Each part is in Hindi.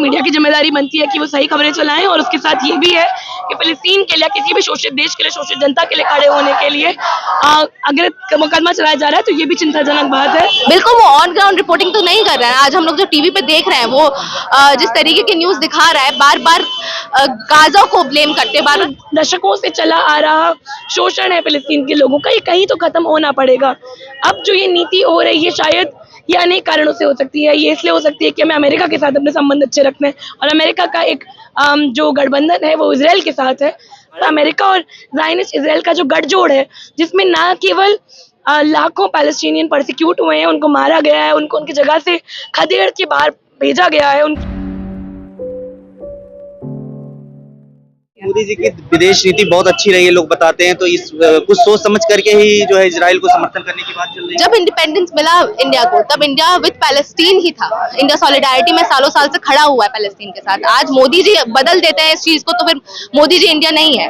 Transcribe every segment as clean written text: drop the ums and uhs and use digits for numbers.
मीडिया की जिम्मेदारी बनती है कि वो सही खबरें चलाएं, और उसके साथ ये भी है कि फिलिस्तीन के लिए, किसी भी शोषित देश के लिए, शोषित जनता के लिए खड़े होने के लिए अगर मुकदमा चलाया जा रहा है तो ये भी चिंताजनक बात है। बिल्कुल, वो ऑन ग्राउंड रिपोर्टिंग तो नहीं कर रहा है। आज हम लोग जो टीवी पे देख रहे हैं वो जिस तरीके की न्यूज दिखा रहा है, बार बार गाजा को ब्लेम करते, बार दशकों से चला आ रहा शोषण है फिलिस्तीन के लोगों का, ये कहीं तो खत्म होना पड़ेगा। अब जो ये नीति हो रही है, शायद ये अनेक कारणों से हो सकती है। ये इसलिए हो सकती है कि हमें अमेरिका के साथ अपने संबंध अच्छे रखने हैं, और अमेरिका का एक जो गठबंधन है वो इजराइल के साथ है। अमेरिका और ज़ायनिस्ट इजराइल का जो गठजोड़ है, जिसमें ना केवल लाखों पैलेस्टीनियन परसिक्यूट हुए हैं, उनको मारा गया है, उनको उनकी जगह से खदेड़ के बाहर भेजा गया है। मोदी जी की विदेश नीति बहुत अच्छी रही है, लोग बताते हैं, तो इस कुछ सोच समझ करके ही जो है इजराइल को समर्थन करने की बात चल रही है। जब इंडिपेंडेंस मिला इंडिया को, तब इंडिया विद पैलेस्टीन ही था। इंडिया सॉलिडारिटी में सालों साल से खड़ा हुआ है पैलेस्टीन के साथ। आज मोदी जी बदल देते हैं इस चीज को, तो फिर मोदी जी इंडिया नहीं है।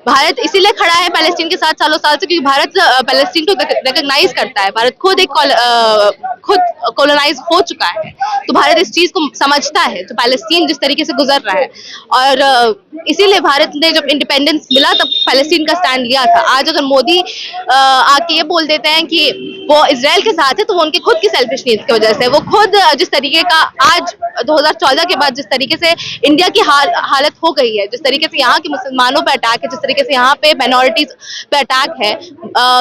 भारत इसीलिए खड़ा है पैलेस्टीन के साथ सालों साल से क्योंकि भारत पैलेस्टीन को रिकॉग्नाइज करता है। भारत खुद कॉलोनाइज हो चुका है, तो भारत इस चीज को समझता है जो पैलेस्टीन जिस तरीके से गुजर रहा है, और इसीलिए भारत ने जब इंडिपेंडेंस मिला तब पैलेस्टीन का स्टैंड लिया था। आज अगर मोदी आके ये बोल देते हैं कि वो इजराइल के साथ है, तो वो उनके खुद की सेल्फिश नीड्स की वजह से, वो खुद जिस तरीके का आज 2014 के बाद जिस तरीके से इंडिया की हालत हो गई है, जिस तरीके से यहाँ के मुसलमानों पे अटैक है, जिस तरीके से यहाँ पे माइनॉरिटीज पे अटैक है,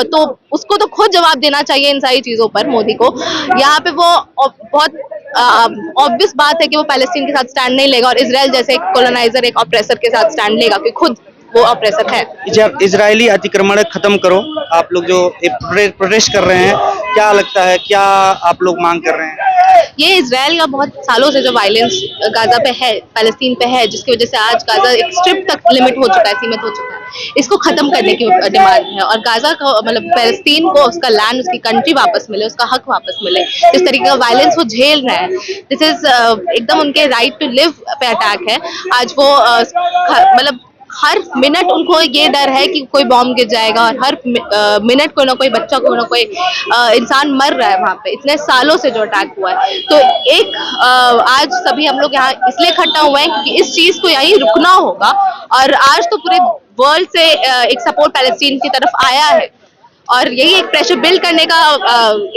तो उसको तो खुद जवाब देना चाहिए इन सारी चीजों पर मोदी को। यहाँ पे वो बहुत ऑब्वियस बात है कि वो पैलेस्टीन के साथ स्टैंड नहीं लेगा, और इजराइल जैसे एक कॉलोनाइजर, एक ऑप्रेसर के साथ स्टैंड लेगा, क्योंकि खुद वो ऑप्रेसर है। जब इजरायली अतिक्रमण खत्म करो, आप लोग जो प्रोटेस्ट कर रहे हैं, क्या लगता है, क्या आप लोग मांग कर रहे हैं? ये इजराइल का बहुत सालों से जो वायलेंस गाजा पे है, पैलेस्टीन पे है, जिसकी वजह से आज गाजा एक स्ट्रिप तक लिमिट हो चुका है, सीमित हो चुका है, इसको खत्म करने की डिमांड है। और गाजा को, मतलब पैलेस्टीन को उसका लैंड, उसकी कंट्री वापस मिले, उसका हक वापस मिले। जिस तरीके का वायलेंस वो झेल रहा है, दिस इज एकदम उनके राइट टू लिव पे अटैक है। आज वो मतलब हर मिनट उनको ये डर है कि कोई बॉम्ब गिर जाएगा, और हर मिनट कोई ना कोई बच्चा, कोई ना कोई इंसान मर रहा है वहां पे, इतने सालों से जो अटैक हुआ है। तो एक आज सभी हम लोग यहाँ इसलिए इकट्ठा हुए हैं क्योंकि इस चीज को यहीं रुकना होगा, और आज तो पूरे वर्ल्ड से एक सपोर्ट पैलेस्टीन की तरफ आया है, और यही एक प्रेशर बिल्ड करने का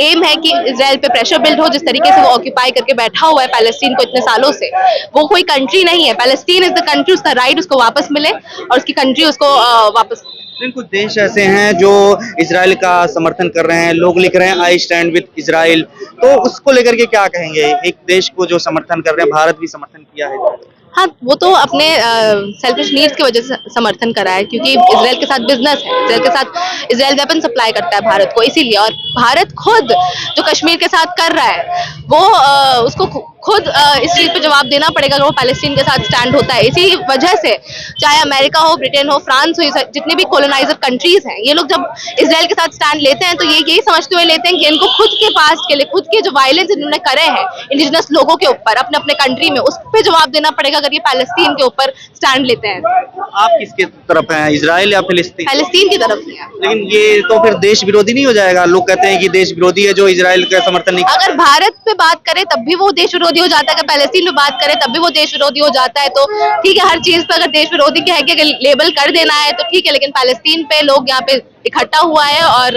एम है कि इजराइल पे प्रेशर बिल्ड हो। जिस तरीके से वो ऑक्यूपाई करके बैठा हुआ है पैलेस्टीन को इतने सालों से, वो कोई कंट्री नहीं है, पैलेस्टीन इज द कंट्री, उसका राइट उसको वापस मिले, और उसकी कंट्री उसको वापस। लेकिन कुछ देश ऐसे हैं जो इजराइल का समर्थन कर रहे हैं, लोग लिख रहे हैं आई स्टैंड विद इजराइल, तो उसको लेकर के क्या कहेंगे? एक देश को जो समर्थन कर रहे हैं, भारत भी समर्थन किया है। हाँ, वो तो अपने सेल्फिश नीड्स की वजह से समर्थन करा है, क्योंकि इजराइल के साथ बिजनेस है, इजराइल के साथ इजराइल वेपन सप्लाई करता है भारत को, इसीलिए। और भारत खुद जो कश्मीर के साथ कर रहा है, वो उसको खुद इस चीज पे जवाब देना पड़ेगा अगर वो पैलेस्टीन के साथ स्टैंड होता है। इसी वजह से चाहे अमेरिका हो, ब्रिटेन हो, फ्रांस हो, जितने भी कॉलोनाइजर कंट्रीज हैं, ये लोग जब इजराइल के साथ स्टैंड लेते हैं तो ये यही समझते हुए लेते हैं कि इनको खुद के पास्ट के लिए, खुद के जो वायलेंस इन्होंने करे हैं इंडिजिनस लोगों के ऊपर अपने अपने कंट्री में, उस पर जवाब देना पड़ेगा अगर ये पैलेस्टीन के ऊपर स्टैंड लेते हैं। आप किसके तरफ हैं, इजराइल या फिलिस्तीन? पैलेस्टीन की तरफ है। लेकिन ये तो फिर देश विरोधी नहीं हो जाएगा? लोग कहते हैं कि देश विरोधी है जो इजराइल का समर्थन नहीं। अगर भारत पे बात करें तब भी वो देश विरोधी हो जाता है, अगर पैलेस्टीन पे बात करें तब भी वो देश विरोधी हो जाता है, तो ठीक है, हर चीज पे अगर देश विरोधी कह के लेबल कर देना है तो ठीक है, लेकिन पैलेस्टीन पे लोग यहाँ पे इकट्ठा हुआ है, और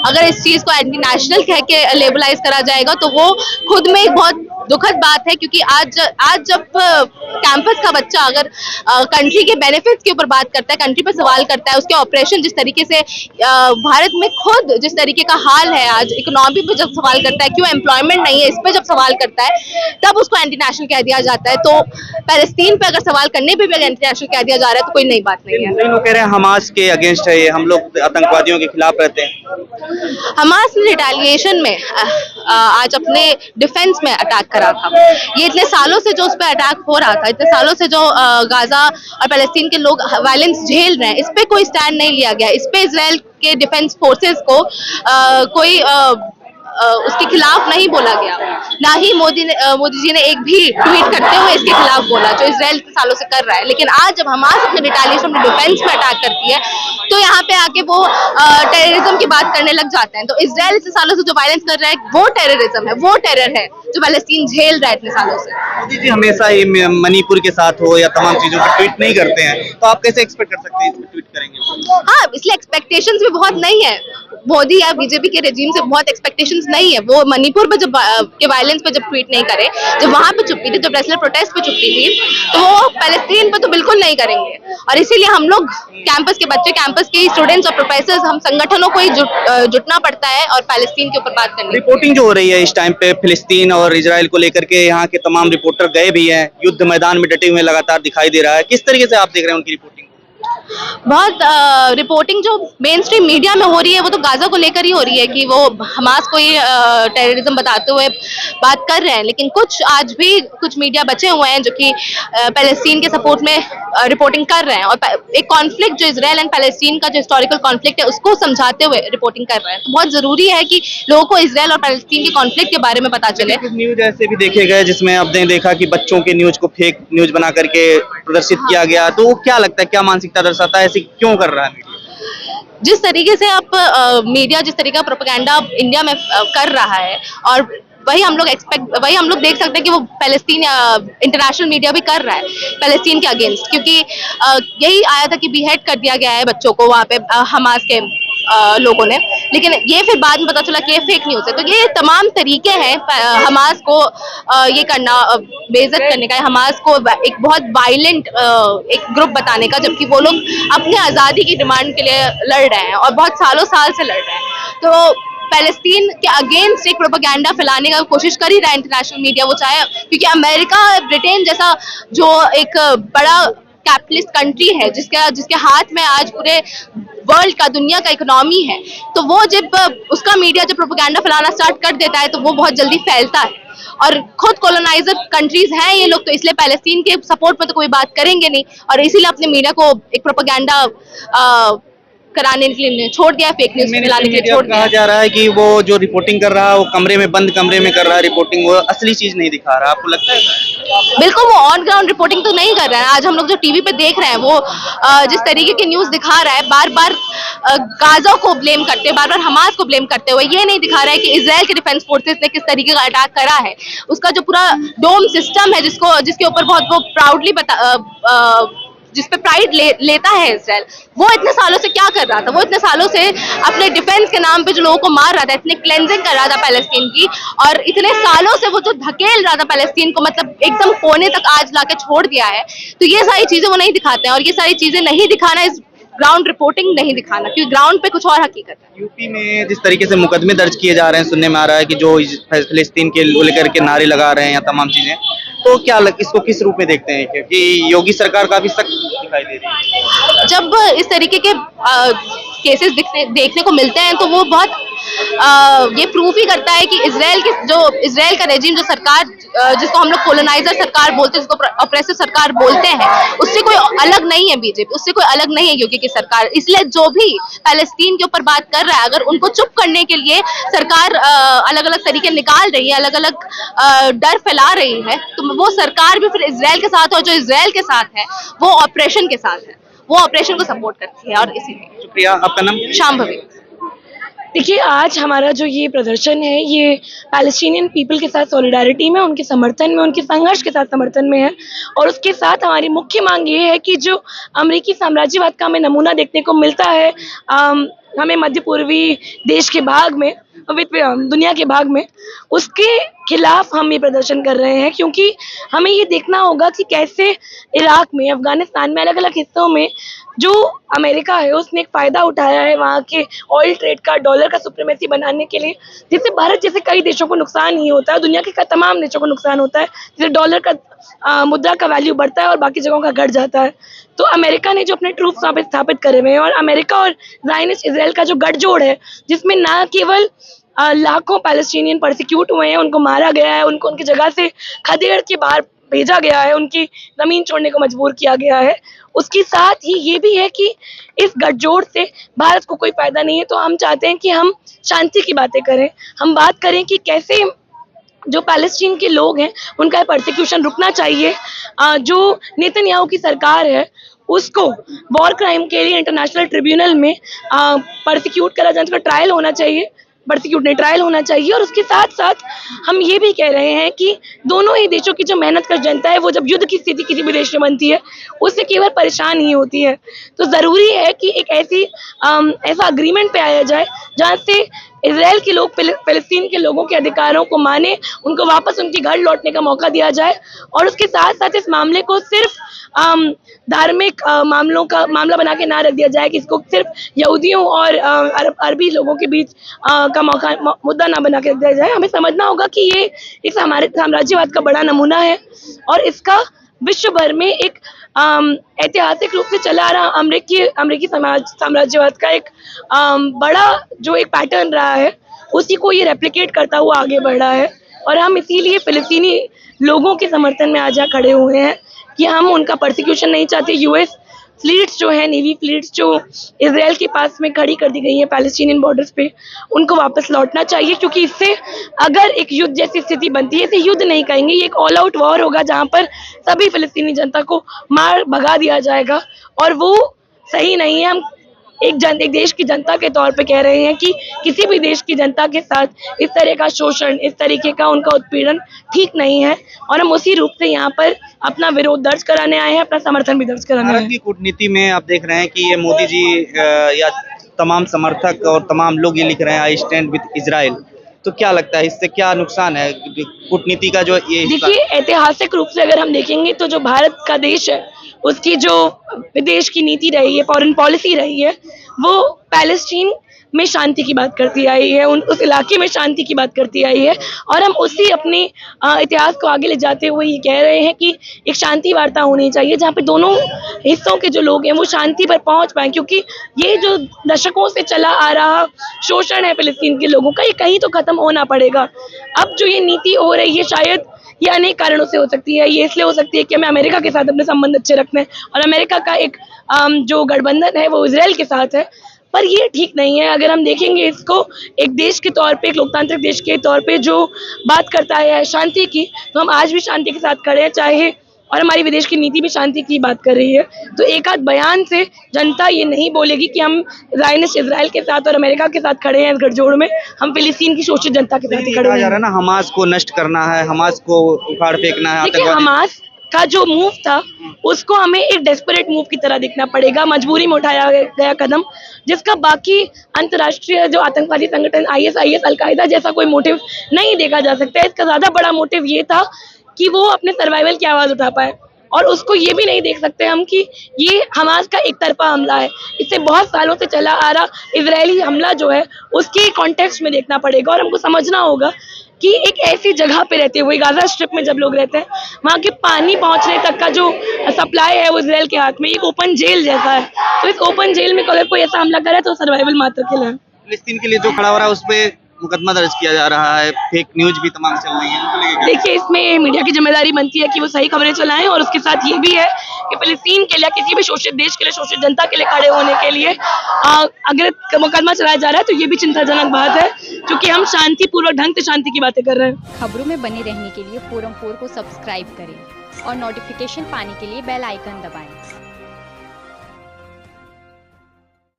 अगर इस चीज को एंटी नेशनल कह के लेबलाइज करा जाएगा तो वो खुद में एक बहुत दुखद बात है। क्योंकि आज जब कैंपस का बच्चा अगर कंट्री के बेनिफिट्स के ऊपर बात करता है, कंट्री पे सवाल करता है, उसके ऑपरेशन जिस तरीके से भारत में खुद जिस तरीके का हाल है, आज इकोनॉमी पे जब सवाल करता है, क्यों एम्प्लॉयमेंट नहीं है, इस पे जब सवाल करता है, तब उसको एंटी नेशनल कह दिया जाता है। तो पैलेस्टीन पे अगर सवाल करने पे भी एंटी नेशनल कह दिया जा रहा है तो कोई नई बात नहीं है। कई लोग कह रहे हैं हमास के अगेंस्ट है ये, हम लोग आतंकवादियों के खिलाफ रहते हैं। हमास ने रिटेलिएशन में आज अपने डिफेंस में अटैक करा था। ये इतने सालों से जो उस पर अटैक हो रहा था, इतने सालों से जो गाजा और पैलेस्टीन के लोग वायलेंस झेल रहे हैं, इस पे कोई स्टैंड नहीं लिया गया। इस पे इजराइल के डिफेंस फोर्सेस को कोई उसके खिलाफ नहीं बोला गया, ना ही मोदी जी ने एक भी ट्वीट करते हुए इसके खिलाफ बोला जो इसराइल सालों से कर रहा है। लेकिन आज जब हमास अपने रिटेलिएशन, अपने डिफेंस में अटैक करती है तो यहाँ पे आके वो टेररिज्म की बात करने लग जाते हैं। तो इसराइल इतने सालों से जो वायलेंस कर रहा है वो टेररिज्म है, वो टेरर है जो पैलेस्टीन झेल रहा है इतने सालों से। मोदी जी हमेशा ही मणिपुर के साथ हो या तमाम चीजों पर ट्वीट नहीं करते हैं, तो आप कैसे एक्सपेक्ट कर सकते हैं इसमें ट्वीट करेंगे? हाँ, इसलिए एक्सपेक्टेशंस भी बहुत नहीं है मोदी या बीजेपी के रेजिम से, बहुत एक्सपेक्टेशंस नहीं है। वो मणिपुर पे जब के वायलेंस पे जब ट्वीट नहीं करे, जब वहां पे चुप्पी थी, जब नेशनल प्रोटेस्ट पे चुप्पी थी, तो वो पैलेस्टीन पे तो बिल्कुल नहीं करेंगे। और इसीलिए हम लोग कैंपस के बच्चे, कैंपस के स्टूडेंट्स और प्रोफेसर्स, हम संगठनों को ही जुटना पड़ता है और पैलेस्टीन के ऊपर बात करनी। रिपोर्टिंग जो हो रही है इस टाइम पे फिलिस्तीन और इजराइल को लेकर के, यहाँ के तमाम रिपोर्टर गए भी हैं, युद्ध मैदान में डटे हुए लगातार दिखाई दे रहा है, किस तरीके से आप देख रहे हैं उनकी रिपोर्टिंग? बहुत रिपोर्टिंग जो मेन स्ट्रीम मीडिया में हो रही है वो तो गाजा को लेकर ही हो रही है कि वो हमास को ही टेररिज्म बताते हुए बात कर रहे हैं। लेकिन कुछ आज भी कुछ मीडिया बचे हुए हैं जो कि पैलेस्टीन के सपोर्ट में रिपोर्टिंग कर रहे हैं और एक कॉन्फ्लिक्ट जो इजराइल एंड पैलेस्टीन का जो हिस्टोरिकल कॉन्फ्लिक्ट है उसको समझाते हुए रिपोर्टिंग कर रहे हैं। तो बहुत जरूरी है कि लोगों को इजराइल और पैलेस्टीन के कॉन्फ्लिक्ट के बारे में पता चले। कुछ न्यूज ऐसे भी देखे गए जिसमें आपने देखा कि बच्चों के न्यूज को फेक न्यूज बना करके प्रदर्शित किया गया, तो क्या लगता है, क्या मानसिकता दर्शाता है, ऐसे क्यों कर रहा है मीडिया? जिस तरीके से आप मीडिया जिस तरीके का प्रोपेगेंडा इंडिया में कर रहा है, और वही हम लोग देख सकते हैं कि वो पैलेस्टीन इंटरनेशनल मीडिया भी कर रहा है पैलेस्टीन के अगेंस्ट, क्योंकि यही आया था कि बीहेड कर दिया गया है बच्चों को वहाँ पे हमास के लोगों ने। लेकिन ये फिर बाद में पता चला कि ये फेक न्यूज है। तो ये तमाम तरीके हैं हमास को ये करना, बेइज्जत करने का, हमास को एक बहुत वायलेंट एक ग्रुप बताने का, जबकि वो लोग अपनी आज़ादी की डिमांड के लिए लड़ रहे हैं और बहुत साल से लड़ रहे हैं। तो पैलेस्टीन के अगेंस्ट एक प्रोपेगेंडा फैलाने का कोशिश कर ही रहा है इंटरनेशनल मीडिया, वो चाहे, क्योंकि अमेरिका, ब्रिटेन जैसा जो एक बड़ा कैपिटलिस्ट कंट्री है जिसके हाथ में आज पूरे वर्ल्ड का, दुनिया का इकोनॉमी है, तो वो जब उसका मीडिया जब प्रोपेगेंडा फैलाना स्टार्ट कर देता है तो वो बहुत जल्दी फैलता है। और खुद कॉलोनाइजर कंट्रीज हैं ये लोग, तो इसलिए पैलेस्टीन के सपोर्ट में तो कोई बात करेंगे नहीं, और इसीलिए अपने मीडिया को एक प्रोपेगेंडा कराने के लिए छोड़ दिया, फेक न्यूज फैलाने के लिए छोड़ दिया। कहा जा रहा है कि वो जो रिपोर्टिंग कर रहा है वो बंद कमरे में कर रहा है रिपोर्टिंग, वो असली चीज नहीं दिखा रहा, आपको लगता है? बिल्कुल, वो ऑन ग्राउंड रिपोर्टिंग तो नहीं कर रहा है। आज हम लोग जो टीवी पे देख रहे हैं वो जिस तरीके की न्यूज दिखा रहा है, बार बार गाजा को ब्लेम करते, बार बार हमास को ब्लेम करते हुए, ये नहीं दिखा रहा है कि इजराइल के डिफेंस फोर्सेस ने किस तरीके का अटैक करा है। उसका जो पूरा डोम सिस्टम है जिसके ऊपर बहुत वो प्राउडली जिस पे प्राइड लेता है इजराइल, वो इतने सालों से क्या कर रहा था? वो इतने सालों से अपने डिफेंस के नाम पे जो लोगों को मार रहा था, इतने क्लेंजिंग कर रहा था पैलेस्टीन की, और इतने सालों से वो जो धकेल रहा था पैलेस्टीन को, मतलब एकदम कोने तक आज लाके छोड़ दिया है। तो ये सारी चीजें वो नहीं दिखाते हैं, और ये सारी चीजें नहीं दिखाना इस ग्राउंड रिपोर्टिंग नहीं दिखाना, क्योंकि ग्राउंड पे कुछ और हकीकत है। यूपी में जिस तरीके से मुकदमे दर्ज किए जा रहे हैं, सुनने में आ रहा है कि जो फिलिस्तीन के लेकर के नारे लगा रहे हैं या तमाम चीजें, तो क्या इसको किस रूप में देखते हैं? क्योंकि योगी सरकार काफी सख्त दिखाई दे रही है। जब इस तरीके के केसेस देखने को मिलते हैं तो वो बहुत ये प्रूफ ही करता है कि इजराइल का रेजिम, जो सरकार जिसको हम लोग कोलोनाइजर सरकार बोलते हैं, जिसको ऑपरेसिव सरकार बोलते हैं, उससे कोई अलग नहीं है बीजेपी, उससे कोई अलग नहीं है योगी की सरकार। इसलिए जो भी पैलेस्टीन के ऊपर बात कर रहा है, अगर उनको चुप करने के लिए सरकार अलग अलग तरीके निकाल रही है, अलग अलग डर फैला रही है, तो वो सरकार भी फिर इजराइल के साथ, और जो इजराइल के साथ है वो ऑपरेशन के साथ है, वो ऑपरेशन को सपोर्ट करती है। और इसीलिए शुक्रिया। आपका नाम? शांभवी। देखिए, आज हमारा जो ये प्रदर्शन है ये पैलेस्टीनियन पीपल के साथ सॉलिडारिटी में, उनके समर्थन में, उनके संघर्ष के साथ समर्थन में है। और उसके साथ हमारी मुख्य मांग ये है कि जो अमेरिकी साम्राज्यवाद का हमें नमूना देखने को मिलता है हमें मध्य पूर्वी देश के भाग में, दुनिया के भाग में, उसके खिलाफ हम ये प्रदर्शन कर रहे हैं। क्योंकि हमें ये देखना होगा कि कैसे इराक में, अफगानिस्तान में, अलग अलग हिस्सों में जो अमेरिका है उसने एक फ़ायदा उठाया है वहाँ के ऑयल ट्रेड का, डॉलर का सुप्रीमेसी बनाने के लिए, जिससे भारत जैसे कई देशों को नुकसान ही होता है, दुनिया के तमाम देशों को नुकसान होता है, जिससे डॉलर का मुद्रा का वैल्यू बढ़ता है और बाकी जगहों का घट जाता है। तो अमेरिका ने जो अपने ट्रूप्स वहाँ पे स्थापित करे हुए हैं, और अमेरिका और ज़ायनिस्ट इजराइल का जो गठजोड़ है, जिसमें ना केवल लाखों पैलेस्टीनियन परसिक्यूट हुए हैं, उनको मारा गया है, उनको उनकी जगह से खदेड़ के बाहर भेजा गया है, उनकी ज़मीन छोड़ने को मजबूर किया गया है, उसके साथ ही ये भी है कि इस गठजोड़ से भारत को कोई फायदा नहीं है। तो हम चाहते हैं कि हम शांति की बातें करें, हम बात करें कि कैसे जो पैलेस्टीन के लोग हैं उनका परसिक्यूशन रुकना चाहिए। जो नेतन्याहू की सरकार है उसको वॉर क्राइम के लिए इंटरनेशनल ट्रिब्यूनल में परसिक्यूट करा जाए, उसका ट्रायल होना चाहिए, परसिक्यूट नहीं ट्रायल होना चाहिए। और उसके साथ साथ हम ये भी कह रहे हैं कि दोनों ही देशों की जो मेहनत कर जनता है वो जब युद्ध की स्थिति किसी भी देश में बनती है उससे केवल परेशान ही होती है। तो ज़रूरी है कि एक ऐसा अग्रीमेंट पे आया जाए जहाँ से इजराइल के लोग फिलिस्तीन के लोगों के अधिकारों को माने, उनको वापस उनके घर लौटने का मौका दिया जाए। और उसके साथ साथ इस मामले को सिर्फ धार्मिक मामला बना के ना रख दिया जाए कि इसको सिर्फ यहूदियों और अरबी लोगों के बीच का मुद्दा ना बना के रख दिया जाए। हमें समझना होगा कि ये एक हमारे साम्राज्यवाद का बड़ा नमूना है और इसका विश्व भर में एक ऐतिहासिक रूप से चला आ रहा अमेरिकी साम्राज्यवाद का एक बड़ा जो एक पैटर्न रहा है उसी को ये रेप्लिकेट करता हुआ आगे बढ़ रहा है। और हम इसीलिए फिलिस्तीनी लोगों के समर्थन में आज खड़े हुए हैं कि हम उनका परसिक्यूशन नहीं चाहते। यूएस फ्लीट्स जो है, नेवी फ्लीट्स जो इजराइल के पास में खड़ी कर दी गई है पैलेस्टीनियन बॉर्डर्स पे, उनको वापस लौटना चाहिए, क्योंकि इससे अगर एक युद्ध जैसी स्थिति बनती है, इसे युद्ध नहीं कहेंगे, ये एक ऑल आउट वॉर होगा जहां पर सभी फिलिस्तीनी जनता को मार भगा दिया जाएगा और वो सही नहीं है। हम एक देश की जनता के तौर पे कह रहे हैं कि किसी भी देश की जनता के साथ इस तरह का शोषण, इस तरीके का उनका उत्पीड़न ठीक नहीं है और हम उसी रूप से यहाँ पर अपना विरोध दर्ज कराने आए हैं, अपना समर्थन भी दर्ज कराने आए भारत हैं। की कूटनीति में आप देख रहे हैं कि ये मोदी जी या तमाम समर्थक और तमाम लोग ये लिख रहे हैं आई स्टैंड विद इजराइल, तो क्या लगता है इससे क्या नुकसान है कूटनीति का? जो ये देखिए, ऐतिहासिक रूप से अगर हम देखेंगे तो जो भारत का देश है उसकी जो विदेश की नीति रही है, फॉरेन पॉलिसी रही है, वो पैलेस्टीन में शांति की बात करती आई है, उस इलाके में शांति की बात करती आई है। और हम उसी अपने इतिहास को आगे ले जाते हुए ये कह रहे हैं कि एक शांति वार्ता होनी चाहिए जहाँ पे दोनों हिस्सों के जो लोग हैं वो शांति पर पहुंच पाए, क्योंकि ये जो दशकों से चला आ रहा शोषण है फिलिस्तीन के लोगों का, ये कहीं तो खत्म होना पड़ेगा। अब जो ये नीति हो रही है शायद ये अनेक कारणों से हो सकती है। ये इसलिए हो सकती है कि हमें अमेरिका के साथ अपने संबंध अच्छे रखने हैं और अमेरिका का एक जो गठबंधन है वो इजराइल के साथ है, पर ये ठीक नहीं है। अगर हम देखेंगे इसको एक देश के तौर पे, एक लोकतांत्रिक देश के तौर पे जो बात करता है शांति की, तो हम आज भी शांति के साथ खड़े हैं, चाहे और हमारी विदेश की नीति भी शांति की बात कर रही है। तो एक आध बयान से जनता ये नहीं बोलेगी कि हम जायनिस्ट इजराइल के साथ और अमेरिका के साथ खड़े हैं इस गठजोड़ में, हम फिलिस्तीन की शोषित जनता के साथ ही खड़े कहा जा रहा हैं। है ना, हमास को नष्ट करना है, हमास को उखाड़ फेंकना है, देखिए, आतंकवादी। हमास का जो मूव था उसको हमें एक डेस्परेट मूव की तरह देखना पड़ेगा, मजबूरी में उठाया गया कदम, जिसका बाकी अंतर्राष्ट्रीय जो आतंकवादी संगठन आईएस, अलकायदा जैसा कोई मोटिव नहीं देखा जा सकता। इसका ज्यादा बड़ा मोटिव ये था कि वो अपने सर्वाइवल की आवाज उठा पाए, और उसको ये भी नहीं देख सकते हम कि ये हमास का एक तरफा हमला है। इससे बहुत सालों से चला आ रहा इजरायली हमला जो है उसके कॉन्टेक्स्ट में देखना पड़ेगा और हमको समझना होगा कि एक ऐसी जगह पे रहते हुए, गाजा स्ट्रिप में जब लोग रहते हैं, वहाँ के पानी पहुँचने तक का जो सप्लाई है वो इजराइल के हाथ में, एक ओपन जेल जैसा है। तो इस ओपन जेल में अगर कोई ऐसा हमला करे तो सर्वाइवल मात्र के लिए। फिलिस्तीन के लिए जो खड़ा हो रहा है उस पे मुकदमा दर्ज किया जा रहा है, फेक न्यूज भी तमाम चल रही है, उनको लेके क्या? देखिए, इसमें मीडिया की जिम्मेदारी बनती है कि वो सही खबरें चलाएं, और उसके साथ ये भी है कि फिलिस्तीन के लिए, किसी भी शोषित देश के लिए, शोषित जनता के लिए खड़े होने के लिए अगर मुकदमा चलाया जा रहा है तो ये भी चिंताजनक बात है, क्योंकि हम शांतिपूर्वक ढंग से शांति की बातें कर रहे हैं। खबरों में बने रहने के लिए फोरम 4 को सब्सक्राइब करें और नोटिफिकेशन पाने के लिए बेल आइकन दबाएं।